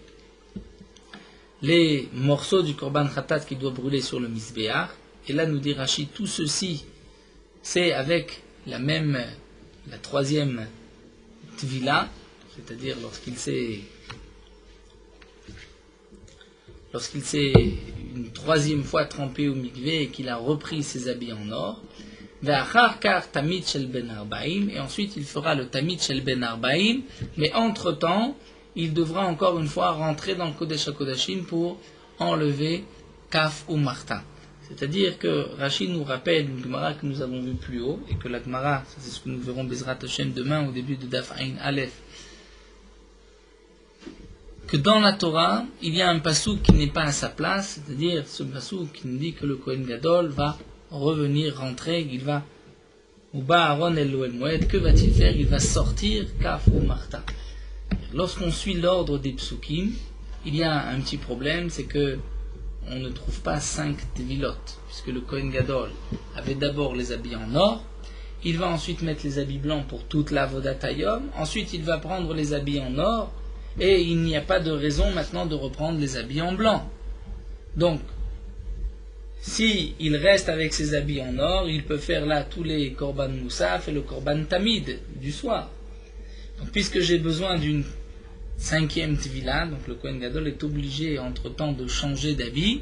les morceaux du Korban Chatat qui doit brûler sur le Misbéach, et là nous dit Rashi, tout ceci, c'est avec la troisième Tvila, c'est-à-dire lorsqu'il s'est une troisième fois trempé au mikvé et qu'il a repris ses habits en or, et ensuite il fera le tamid shel ben arbaim, mais entre-temps, il devra encore une fois rentrer dans le Kodesh HaKodashim pour enlever Kaf ou Marta. C'est-à-dire que Rachid nous rappelle une Gemara que nous avons vue plus haut, et que la Gemara, c'est ce que nous verrons Bezrat Hashem demain au début de Daf Ain Aleph, que dans la Torah, il y a un pasouk qui n'est pas à sa place, c'est-à-dire ce pasouk qui nous dit que le Kohen Gadol va revenir, rentrer, il va, Uba Aaron el Moed, que va-t-il faire? Il va sortir Kaf ou Marta. Lorsqu'on suit l'ordre des psukim, il y a un petit problème, c'est que on ne trouve pas 5 tevilot, puisque le Kohen Gadol avait d'abord les habits en or, il va ensuite mettre les habits blancs pour toute la Avodat Hayom, ensuite il va prendre les habits en or, et il n'y a pas de raison maintenant de reprendre les habits en blanc. Donc, si il reste avec ses habits en or, il peut faire là tous les korban moussaf et le korban tamid du soir. Donc, puisque j'ai besoin d'une 5e tvila, donc le Kohen Gadol est obligé entre-temps de changer d'habit,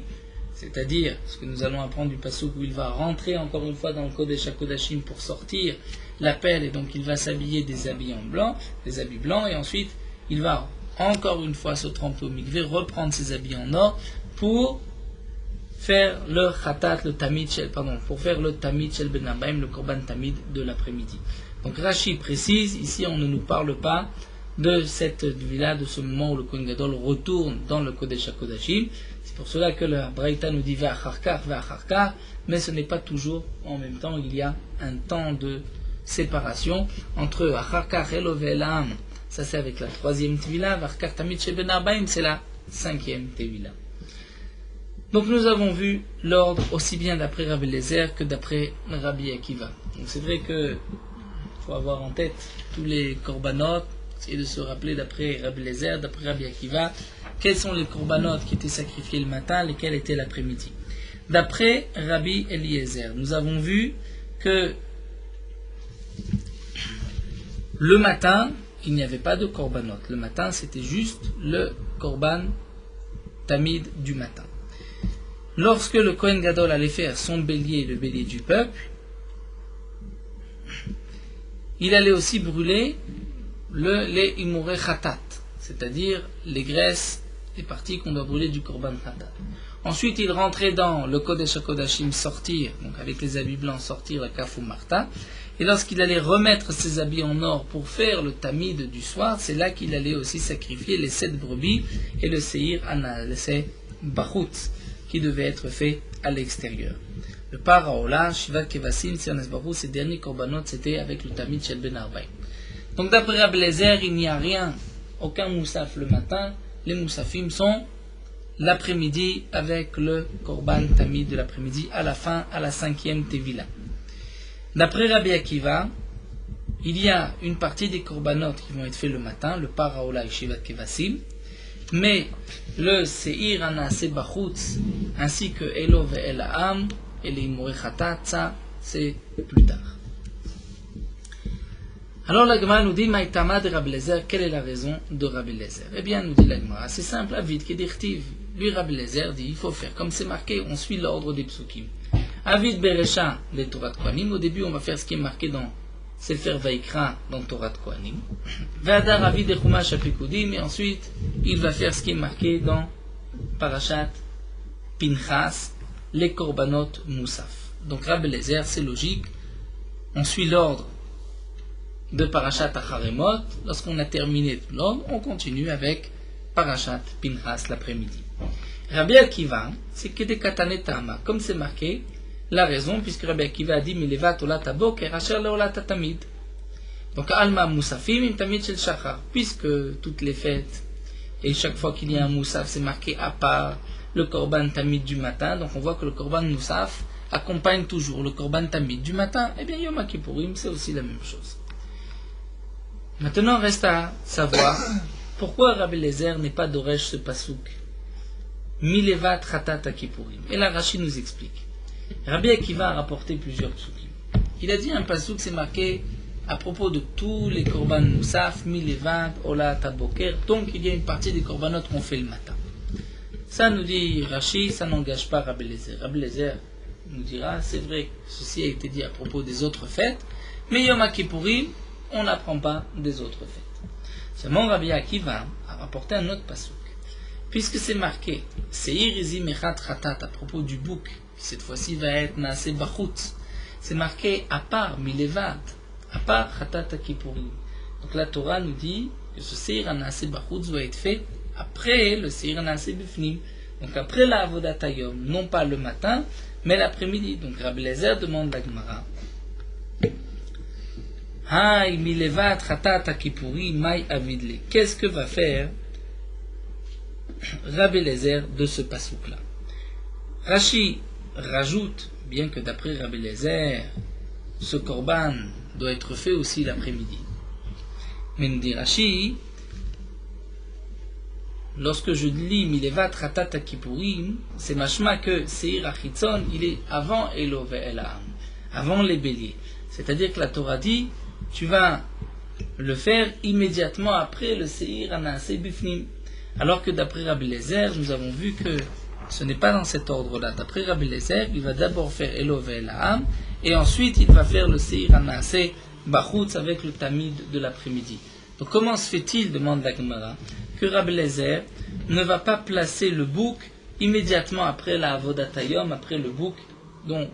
c'est-à-dire ce que nous allons apprendre du passouk où il va rentrer encore une fois dans le Kodesh HaKodashim pour sortir la pelle, et donc il va s'habiller des habits en blanc, des habits blancs, et ensuite il va encore une fois se tremper au mikvé, reprendre ses habits en or pour faire le khatat, le tamid shel, pour faire le tamid shel ben arbaim, le korban tamid de l'après-midi. Donc Rashi précise, ici on ne nous parle pas de cette villa, de ce moment où le Kohen Gadol retourne dans le Kodesh HaKodashim. C'est pour cela que la Braïta nous dit ve'acharkar, mais ce n'est pas toujours en même temps, il y a un temps de séparation entre acharkar elo ve'elam, ça c'est avec la 3e Tvila, Varkar Tamid Shel Ben Arbaim, c'est la 5e Tvila. Donc nous avons vu l'ordre aussi bien d'après Rabbi Eliezer que d'après Rabbi Akiva. Donc c'est vrai que faut avoir en tête tous les korbanot, essayer de se rappeler d'après Rabbi Eliezer, d'après Rabbi Akiva, quels sont les korbanot qui étaient sacrifiés le matin, lesquels étaient l'après-midi. D'après Rabbi Eliezer, nous avons vu que le matin, il n'y avait pas de korbanot. Le matin, c'était juste le korban tamid du matin. Lorsque le Kohen Gadol allait faire son bélier, le bélier du peuple, il allait aussi brûler les imurei chatat, c'est-à-dire les graisses, les parties qu'on doit brûler du korban chatat. Ensuite, il rentrait dans le Kodesh HaKodashim, sortir, donc avec les habits blancs, sortir la Kaf ou Marta. Et lorsqu'il allait remettre ses habits en or pour faire le tamid du soir, c'est là qu'il allait aussi sacrifier les 7 brebis et le Seir Anaseh Bachutz, qui devait être fait à l'extérieur. Le Paraola, Shivat Kevasim, Sirnes Barou, ces derniers korbanot, c'était avec le tamid shel ben arbaim. Donc d'après Rabbi Eliezer, il n'y a rien, aucun moussaf le matin, les moussafim sont l'après-midi avec le korban tamid de l'après-midi à la fin, à la 5e Tevila. D'après Rabbi Akiva, il y a une partie des korbanot qui vont être faits le matin, le Paraola et Shivat Kevasim, mais le Seir Anaseh Bachutz ainsi que Elo ve'Ela'am et les Imurei Chatat, ça c'est plus tard. Alors la Gemara nous dit Maïtama de Rabbi Eliezer, quelle est la raison de Rabbi Eliezer? Eh bien, nous dit la Gemara, c'est simple, Avid Kedirtiv. Lui, Rabbi Eliezer dit il faut faire comme c'est marqué, on suit l'ordre des psukim. Avid Beresha, les Torah de Kohanim, au début on va faire ce qui est marqué dans Sefer Vaikra dans Torah de Kohanim. Ve'adar avid echumash apikudim, et ensuite il va faire ce qui est marqué dans Parashat Pinchas, les korbanot Moussaf. Donc Rabbi Eliezer, c'est logique, on suit l'ordre de Parashat Acharemot. Lorsqu'on a terminé tout l'ordre, on continue avec Parashat Pinchas l'après-midi. Rabbi Akiva, c'est Kedekatane Tama, comme c'est marqué, la raison, puisque Rabbi Akiva a dit Milevat olat aboker asher leolat tamid. Donc Alma Moussafim im tamid shel shachar, puisque toutes les fêtes, et chaque fois qu'il y a un Moussaf, c'est marqué à part le Korban Tamid du matin. Donc on voit que le Korban Moussaf accompagne toujours le Korban Tamid du matin. Eh bien Yom Kippourim, c'est aussi la même chose. Maintenant reste à savoir pourquoi Rabbi Eliezer n'est pas d'Oresh ce pasouk Milevat Chatat Kippourim. Et là Rashi nous explique. Rabbi Akiva a rapporté plusieurs psukim. Il a dit un pasouk, c'est marqué à propos de tous les korban moussaf, milevat, olat, aboker. Donc il y a une partie des korbanot qu'on fait le matin. Ça nous dit Rashi, ça n'engage pas Rabbi Eliezer. Rabbi Eliezer nous dira, c'est vrai que ceci a été dit à propos des autres fêtes, mais Yom Kippourim, on n'apprend pas des autres fêtes. Seulement Rabbi Akiva a rapporté un autre pasouk. Puisque c'est marqué, Seir izim echat chatat, à propos du bouc, qui cette fois-ci va être naaseh bachutz, c'est marqué à part milevat, à part chatat kippourim. Donc la Torah nous dit que ce seir naaseh bachutz doit être fait après le seir naaseh bifnim, donc après la avodat hayom, non pas le matin, mais l'après-midi. Donc Rabbi Eliezer demande la Gemara, Hay milevat chatat kippourim mai avidle. Qu'est-ce que va faire Rabbi Eliezer de ce pasouk-là? Rashi rajoute, bien que d'après Rabbi Eliezer, ce korban doit être fait aussi l'après-midi. Mais nous dit Rashi, lorsque je lis Milevat Chatat Kippourim, c'est mashma que Seir Achitzon, il est avant Elo ve'elam, avant les béliers. C'est-à-dire que la Torah dit, tu vas le faire immédiatement après le Seir Naaseh Bifnim. Alors que d'après Rabbi Eliezer, nous avons vu que ce n'est pas dans cet ordre-là. D'après Rabbi Eliezer, il va d'abord faire Elo ve'elam, et ensuite il va faire le Seir Naaseh Bachutz avec le Tamid de l'après-midi. Donc comment se fait-il, demande la Gemara, que Rabbi Eliezer ne va pas placer le bouc immédiatement après la Avodat Hayom, après le bouc dont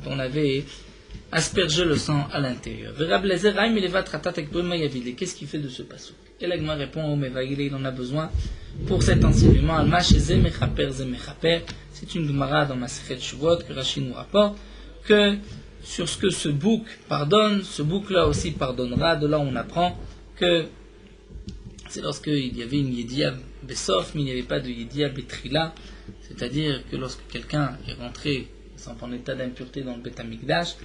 on avait aspergé le sang à l'intérieur. Rabbi Eliezer, qu'est-ce qu'il fait de ce passouk? Et la Gemara répond, il en a besoin pour cet enseignement. C'est une Gemara dans Masechet Shuvot que Rashi nous rapporte, que sur ce que ce bouc pardonne, ce bouc-là aussi pardonnera. De là on apprend que c'est lorsqu'il y avait une Yediya Besof, mais il n'y avait pas de Yediya Betrila, c'est-à-dire que lorsque quelqu'un est rentré en état d'impureté dans le Beth Amikdash,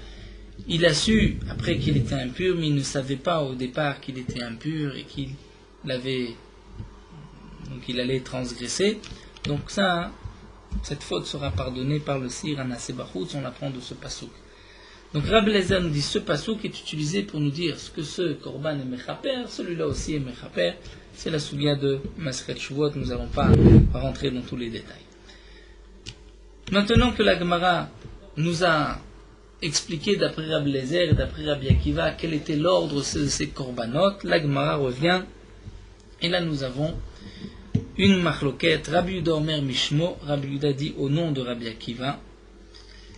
il a su après qu'il était impur, mais il ne savait pas au départ qu'il était impur et qu'il allait transgresser. Donc ça, cette faute sera pardonnée par le Seir Naaseh Bachutz, on l'apprend de ce pasouk. Donc Rabbi Eliezer nous dit ce pasouk est utilisé pour nous dire ce que ce korban est mechaper, celui-là aussi est mechaper. C'est la soulia de Masechet Shuvot, nous n'allons pas rentrer dans tous les détails. Maintenant que la Gemara nous a expliqué d'après Rabbi Eliezer et d'après Rabbi Akiva quel était l'ordre de ces korbanot, la Gemara revient et là nous avons une machloket. Rabbi Yuda Omer Mishmo, Rabbi Yuda dit au nom de Rabbi Akiva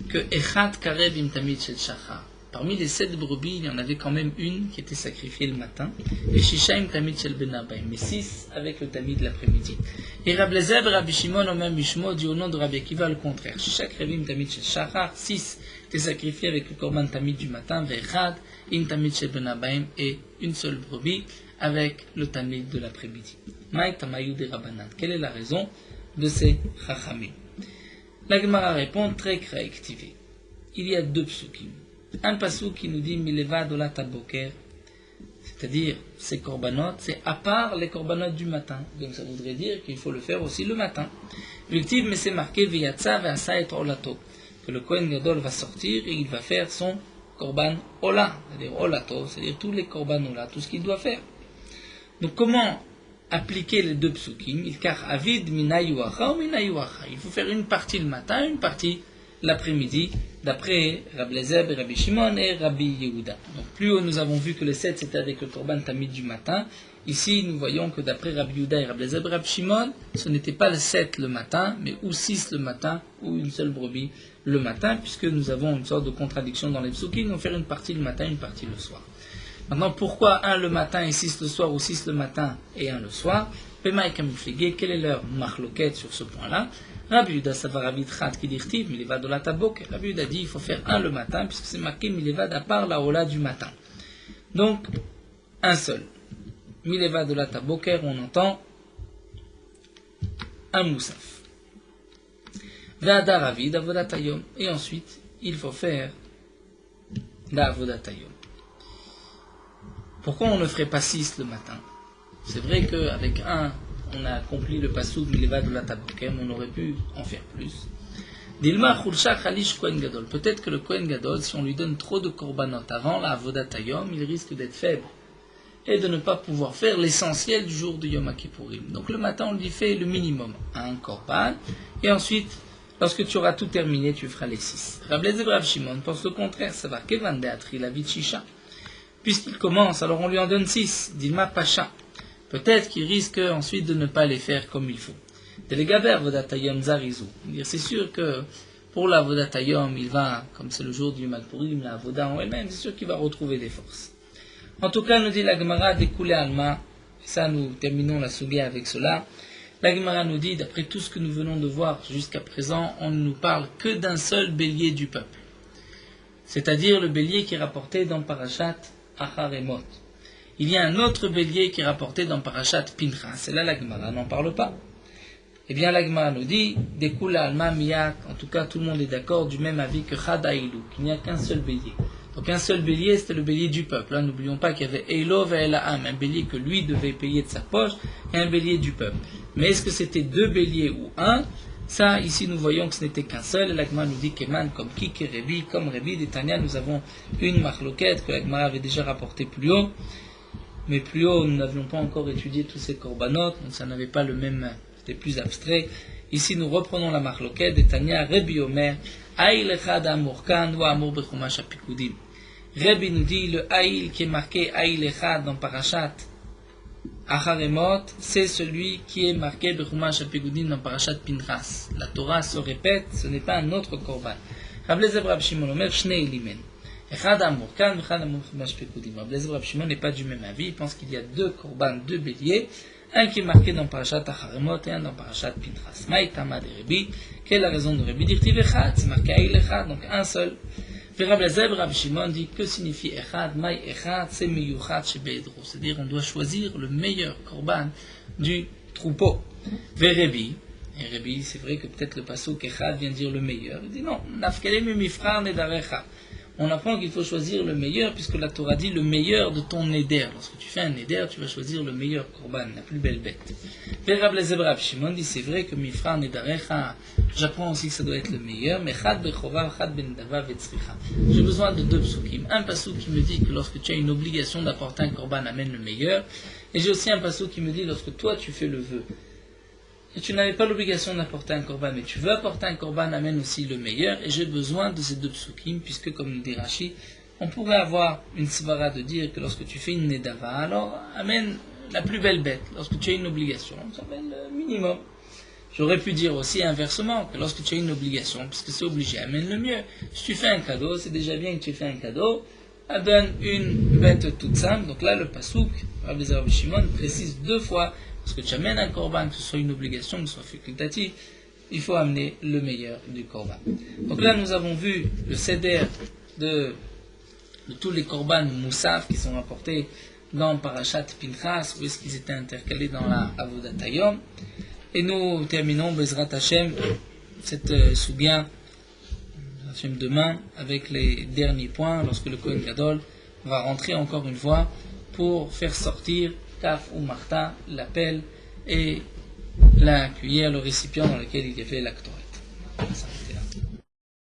que Echat Karev im Tamid Shel Shachar. Parmi les 7 brebis, il y en avait quand même une qui était sacrifiée le matin, et Shisha im Tamid Shel Ben Arbaim, mais 6 avec le Tamid l'après-midi. Et Rabbi Eliezer et Rabbi Shimon Omer Mishmo dit au nom de Rabbi Akiva le contraire. Shisha Karev im Tamid Shel Shachar, 6 étaient sacrifiés avec le Korban Tamid du matin, Echad im Tamid Shel Ben Arbaim, et une seule brebis avec le Tamid de l'après-midi. Maïk Tamayou de Rabbanan. Quelle est la raison de ces Chachamim? La Gemara répond très réactivé. Il y a 2 psukim. Un pasuk qui nous dit Milevad olat aboker, c'est-à-dire ces korbanot, c'est à part les korbanot du matin. Donc ça voudrait dire qu'il faut le faire aussi le matin. L'ultime, mais c'est marqué Veyatsa ve'asa et olato, que le Kohen Gadol va sortir et il va faire son korban ola, c'est-à-dire olato, c'est-à-dire tous les korban ola, tout ce qu'il doit faire. Donc comment appliquer les 2 psukim? Car avid mina yuacha ou mina yuacha. Il faut faire une partie le matin, une partie l'après-midi. d'après Rabbi Eliezer, Rabbi Shimon et Rabbi Yehuda. Donc plus haut nous avons vu que les 7 c'était avec le korban tamid du matin. Ici nous voyons que d'après Rabbi Yehuda et Rabbi Eliezer et Rabbi Shimon, ce n'était pas le 7 le matin, mais ou 6 le matin, ou une seule brebis le matin, puisque nous avons une sorte de contradiction dans les psukim, nous allons faire une partie le matin, une partie le soir. Maintenant, pourquoi 1 le matin et 6 le soir, ou 6 le matin et 1 le soir? Pema et Kamifligé, quelle est leur marloquette sur ce point-là? Rabbi Yehuda Savar Rabbi Yitzchak qui dit Milevad Ola Tabok. Rabbi Yehuda dit il faut faire 1 le matin, puisque c'est marqué Milevad à part la Ola du matin. Donc, un seul. Milevad Ola Taboker, on entend un moussaf. Ve'adar Avid Avodat Hayom. Et ensuite, il faut faire la Avodat Hayom. Pourquoi on ne ferait pas 6 le matin? C'est vrai qu'avec 1, on a accompli le pasouk Milevad Ola Taboker, mais on aurait pu en faire plus. Dilma Khulsha Khalish Kohen Gadol. Peut-être que le Kohen Gadol, si on lui donne trop de korbanot avant la Avodat Hayom, il risque d'être faible et de ne pas pouvoir faire l'essentiel du jour de Yom Kippourim. Donc le matin, on lui fait le minimum, un korban, et ensuite, lorsque tu auras tout terminé, tu feras les 6. Rabbi Eliezer et Rabbi Shimon pense le contraire, ça va Kevan Deatri la Vichisha. Puisqu'il commence, alors on lui en donne 6, Dilma Pacha. Peut-être qu'il risque ensuite de ne pas les faire comme il faut. Delegaber Vodatayom Zarizou. C'est sûr que pour la Vodatayom, il va, comme c'est le jour du Yom Kippourim, la Voda en elle-même, c'est sûr qu'il va retrouver des forces. En tout cas, nous dit la Gemara découlé Alma, et ça nous terminons la Sugia avec cela. La Gemara nous dit, d'après tout ce que nous venons de voir jusqu'à présent, on ne nous parle que d'un seul bélier du peuple. C'est-à-dire le bélier qui est rapporté dans Parashat Acharemot. Il y a un autre bélier qui est rapporté dans Parashat Pinchas. Et là, la Gemara n'en parle pas. Eh bien, la Gemara nous dit, découle Alma Miyat, en tout cas, tout le monde est d'accord du même avis que Chadaïlou, qu'il n'y a qu'un seul bélier. Donc, un seul bélier, c'était le bélier du peuple. Hein. N'oublions pas qu'il y avait Eilo Ve'elaam, un bélier que lui devait payer de sa poche, et un bélier du peuple. Mais est-ce que c'était 2 béliers ou 1? Ça, ici, nous voyons que ce n'était qu'un seul. Et la Gemara nous dit qu'Eman, comme Kik et Rebi, comme Rebi, d'Etania, nous avons une marloquette que la Gemara avait déjà rapportée plus haut. Mais plus haut, nous n'avions pas encore étudié tous ces korbanot, donc ça n'avait pas le même, c'était plus abstrait. Ici, nous reprenons la marloquette d'Etania, Rebi Omer, Aïl Echad Amur Kan, wa Amur Bechumash Apikudim. Rebi nous dit, le Aïl qui est marqué Aïl Echad dans Parashat Acharemot, c'est celui qui est marqué Bechumash Apikudim dans Parashat Pinchas. La Torah se répète, ce n'est pas un autre korban. Rabbi Eliezer Rabbi Shimon Omer, Shnei Elimen. Echad Amur Kan, Echad Amur Bechumash Apikudim. Rabbi Eliezer Rabbi Shimon n'est pas du même avis, il pense qu'il y a 2 korban, 2 béliers, un qui est marqué dans Parashat Acharemot et un dans Parashat Pinchas. Maïtama de Rebi, quelle est la raison de Rebi? Dirtiv Echad, c'est marqué Aïl Echad, donc un seul. Rabbi Eliezer, Rabbi Shimon dit que signifie Echad, Maï Echad, c'est Miyuchat chez Be'edro. C'est-à-dire on doit choisir le meilleur korban du troupeau. Rebi, et Rebi, c'est vrai que peut-être le pasuk Echad vient dire le meilleur. Il dit non, Nafkele Mimifrar Nedarecha. On apprend qu'il faut choisir le meilleur, puisque la Torah dit le meilleur de ton neder. Lorsque tu fais un neder, tu vas choisir le meilleur korban, la plus belle bête. Rabbi Eliezer Rabbi Shimon dit c'est vrai que Mifrar Nedarecha, j'apprends aussi que ça doit être le meilleur, mais Chad Bechova, Chad Ben Dava Vetzricha. J'ai besoin de 2 psukim. Un pasuk qui me dit que lorsque tu as une obligation d'apporter un korban, amène le meilleur. Et j'ai aussi un pasuk qui me dit lorsque toi tu fais le vœu, et tu n'avais pas l'obligation d'apporter un korban, mais tu veux apporter un korban, amène aussi le meilleur. Et j'ai besoin de ces 2 psukim, puisque comme nous dit Rashi, on pourrait avoir une svara de dire que lorsque tu fais une nedava, alors amène la plus belle bête. Lorsque tu as une obligation, ça amène le minimum. J'aurais pu dire aussi inversement, que lorsque tu as une obligation, puisque c'est obligé, amène le mieux. Si tu fais un cadeau, c'est déjà bien que tu fais un cadeau, donne une bête toute simple. Donc là, le pasouk, Rabbi Eliezer Rabbi Shimon précise 2 fois, parce que tu amènes un korban, que ce soit une obligation, que ce soit facultatif, il faut amener le meilleur du korban. Donc là, nous avons vu le seder de tous les korban moussaf qui sont rapportés dans Parashat Pinchas, où est-ce qu'ils étaient intercalés dans la Avodat Hayom. Et nous terminons Bezrat Hashem cette soubia demain avec les derniers points lorsque le Kohen Gadol va rentrer encore une fois pour faire sortir Kaf ou Marta, la pelle et la cuillère, le récipient dans lequel il y avait la Ktoret.